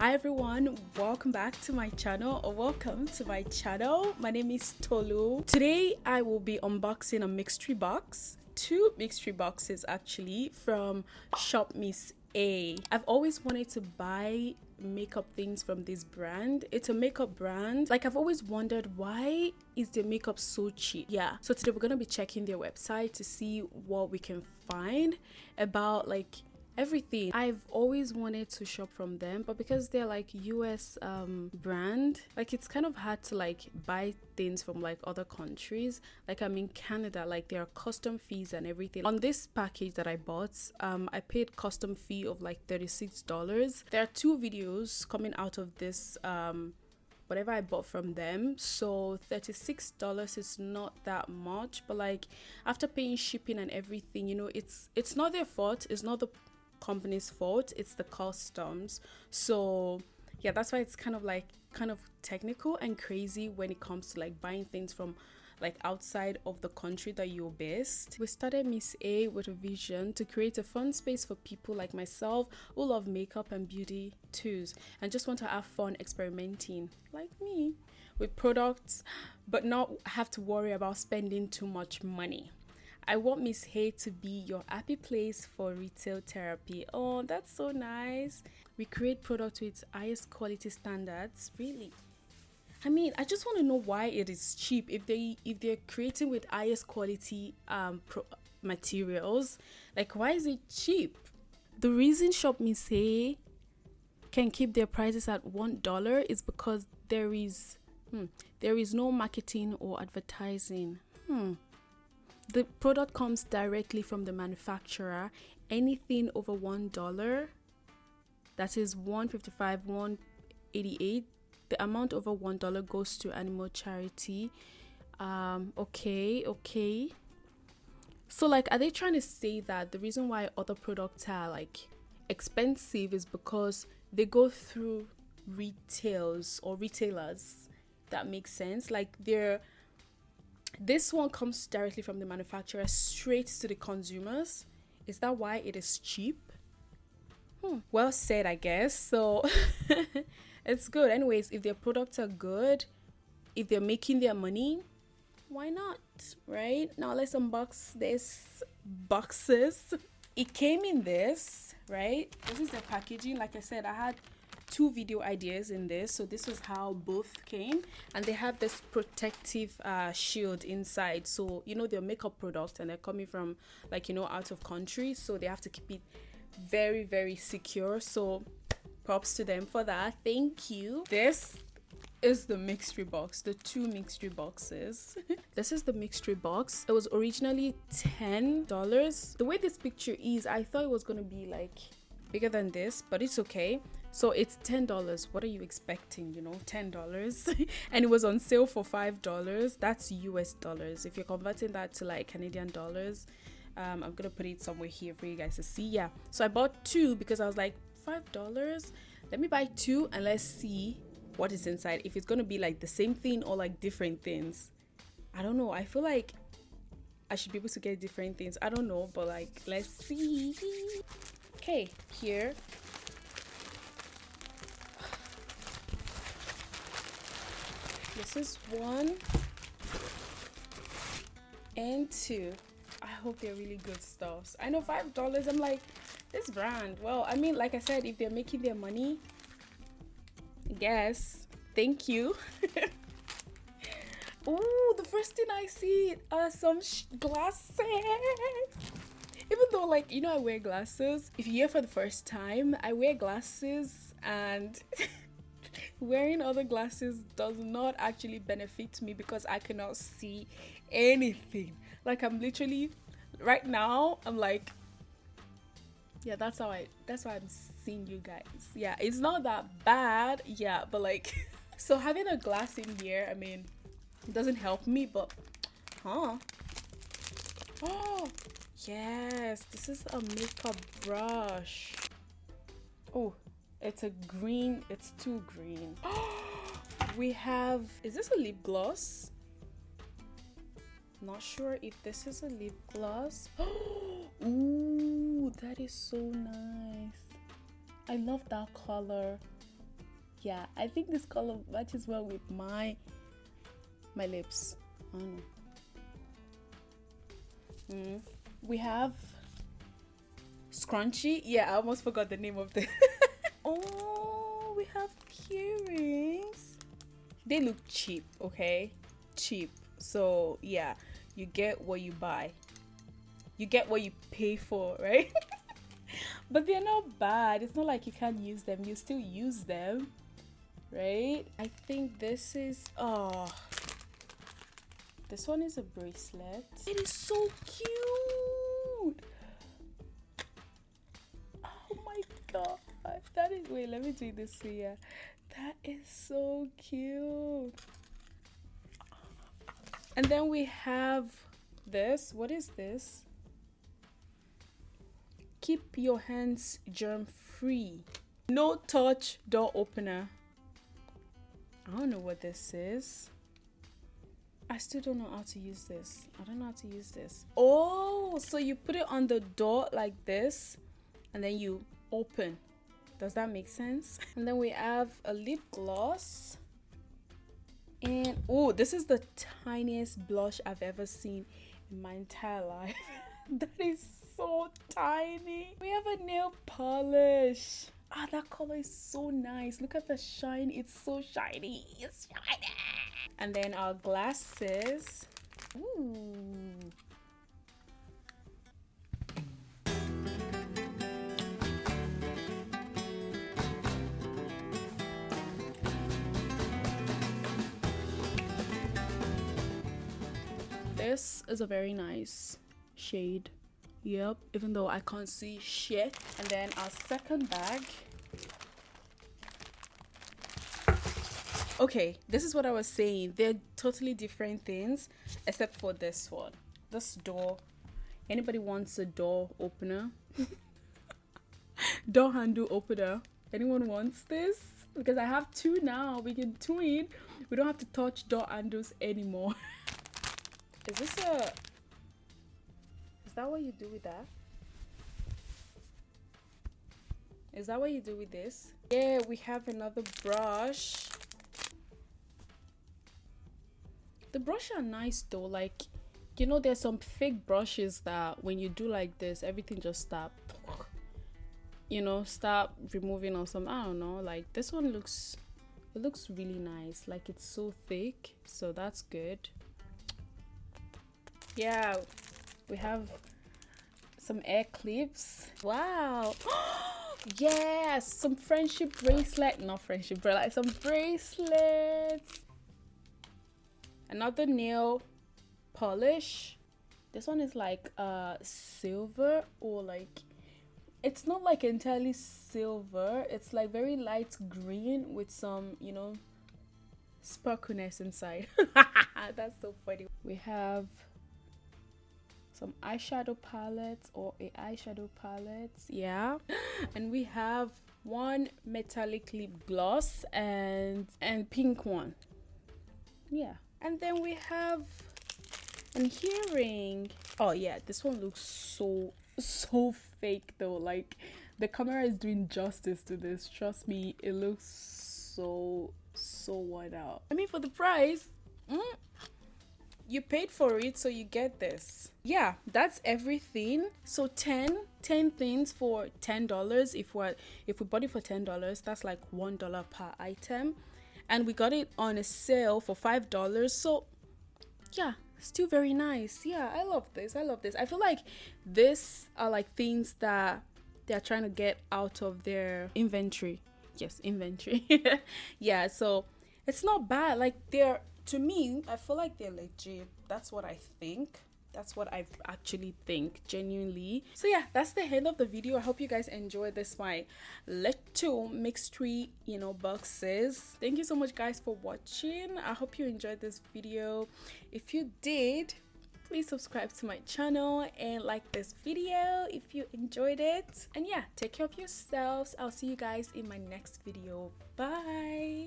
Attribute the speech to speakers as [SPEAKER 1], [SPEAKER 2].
[SPEAKER 1] Hi everyone, welcome back to my channel, or welcome to my channel. My name is Tolu. Today I will be unboxing a mystery box, two mystery boxes actually, from shopmissa. I've always wanted to buy makeup things from this brand. It's a makeup brand. Like, I've always wondered, why is their makeup so cheap? Yeah, so today we're gonna be checking their website to see what we can find about like everything. I've always wanted to shop from them, but because they're like US brand, like it's kind of hard to like buy things from like other countries. Like I'm in Canada, like there are custom fees and everything. On this package that I bought, I paid custom fee of like $36. There are two videos coming out of this whatever I bought from them, so $36 is not that much, but like after paying shipping and everything, you know, it's not their fault, it's not the company's fault, it's the customs. So yeah, that's why it's kind of technical and crazy when it comes to like buying things from like outside of the country that you're based. We started Miss A with a vision to create a fun space for people like myself who love makeup and beauty tools and just want to have fun experimenting like me with products but not have to worry about spending too much money. I want Miss Hay to be your happy place for retail therapy. Oh, that's so nice. We create products with highest quality standards. Really? I mean, I just want to know why it is cheap. If they're creating with highest quality materials, like why is it cheap? The reason Shop Miss Hay can keep their prices at $1 is because there is no marketing or advertising. The product comes directly from the manufacturer. Anything over $1, that is $1.55, $1.88, the amount over $1 goes to animal charity. Okay. So like, are they trying to say that the reason why other products are like expensive is because they go through retailers? That makes sense. Like this one comes directly from the manufacturer straight to the consumers. Is that why it is cheap? Well said, I guess. So it's good. Anyways, if their products are good, if they're making their money, why not, right? Now let's unbox this boxes. It came in this, right? This is the packaging. Like I said, I had two video ideas in this, so this was how both came, and they have this protective shield inside. So you know, they're makeup products and they're coming from like, you know, out of country, so they have to keep it very, very secure. So props to them for that. Thank you. This is the mystery box, the two mystery boxes. This is the mystery box. It was originally $10. The way this picture is, I thought it was gonna be like bigger than this, but it's okay. So it's $10. What are you expecting? You know, $10. And it was on sale for $5. That's US dollars. If you're converting that to like Canadian dollars, I'm gonna put it somewhere here for you guys to see. Yeah, so I bought two because I was like, $5, let me buy two and let's see what is inside, if it's gonna be like the same thing or like different things. I don't know, I feel like I should be able to get different things. I don't know, but like, let's see. Okay, here. This is one and two. I hope they're really good stuffs. I know $5. I'm like, this brand. Well, I mean, like I said, if they're making their money, I guess. Thank you. Oh, the first thing I see are some glasses. Even though, like, you know, I wear glasses. If you're here for the first time, I wear glasses, and wearing other glasses does not actually benefit me because I cannot see anything. Like, I'm literally right now, I'm like, yeah, that's why I'm seeing you guys. Yeah, it's not that bad. Yeah, but like so having a glass in here, I mean, it doesn't help me, but oh yes, this is a makeup brush. Oh, it's a green, it's too green. We have, is this a lip gloss? Not sure if this is a lip gloss. Ooh, that is so nice. I love that color. Yeah, I think this color matches well with my lips. I don't know. We have scrunchie. Yeah, I almost forgot the name of the oh, we have earrings. They look cheap, okay? Cheap. So yeah, you get what you buy. You get what you pay for, right? But they're not bad. It's not like you can't use them. You still use them, right? I think this is this one is a bracelet. It is so cute. Oh my god. That is, wait, let me do this here. That is so cute. And then we have this. What is this? Keep your hands germ free. No touch door opener. I don't know what this is. I still don't know how to use this. I don't know how to use this. Oh, so you put it on the door like this and then you open. Does that make sense? And then we have a lip gloss. And oh, this is the tiniest blush I've ever seen in my entire life. That is so tiny. We have a nail polish. Ah, that color is so nice. Look at the shine. It's so shiny. It's shiny. And then our glasses. Ooh. This is a very nice shade. Yep, even though I can't see shit. And then our second bag. Okay, this is what I was saying. They're totally different things except for this one. This door. Anybody wants a door opener? Door handle opener. Anyone wants this? Because I have two now. We can twin. We don't have to touch door handles anymore. Is this a... Is that what you do with that? Is that what you do with this? Yeah, we have another brush. The brushes are nice though. Like, you know, there's some fake brushes that when you do like this, everything just stop. You know, stop removing or something. I don't know. Like this one looks... It looks really nice. Like it's so thick. So that's good. Yeah, we have some hair clips. Wow. Yes, some friendship bracelet. Not friendship, but like some bracelets. Another nail polish. This one is like silver, or like, it's not like entirely silver. It's like very light green with some, you know, sparkliness inside. That's so funny. We have some eyeshadow palettes, or a eyeshadow palettes, yeah. And we have one metallic lip gloss and pink one, yeah. And then we have an earring. Oh yeah, this one looks so fake though. Like the camera is doing justice to this, trust me. It looks so worn out. I mean, for the price, you paid for it, so you get this. Yeah, that's everything. So 10 things for $10. If we bought it for $10, that's like $1 per item, and we got it on a sale for $5. So yeah, still very nice. Yeah, I love this. I feel like this are like things that they're trying to get out of their inventory. Yes, inventory. Yeah, so it's not bad. Like, they're, to me, I feel like they're legit. That's what I think. That's what I actually think, genuinely. So yeah, that's the end of the video. I hope you guys enjoyed this, my little mystery, you know, boxes. Thank you so much, guys, for watching. I hope you enjoyed this video. If you did, please subscribe to my channel and like this video if you enjoyed it. And yeah, take care of yourselves. I'll see you guys in my next video. Bye.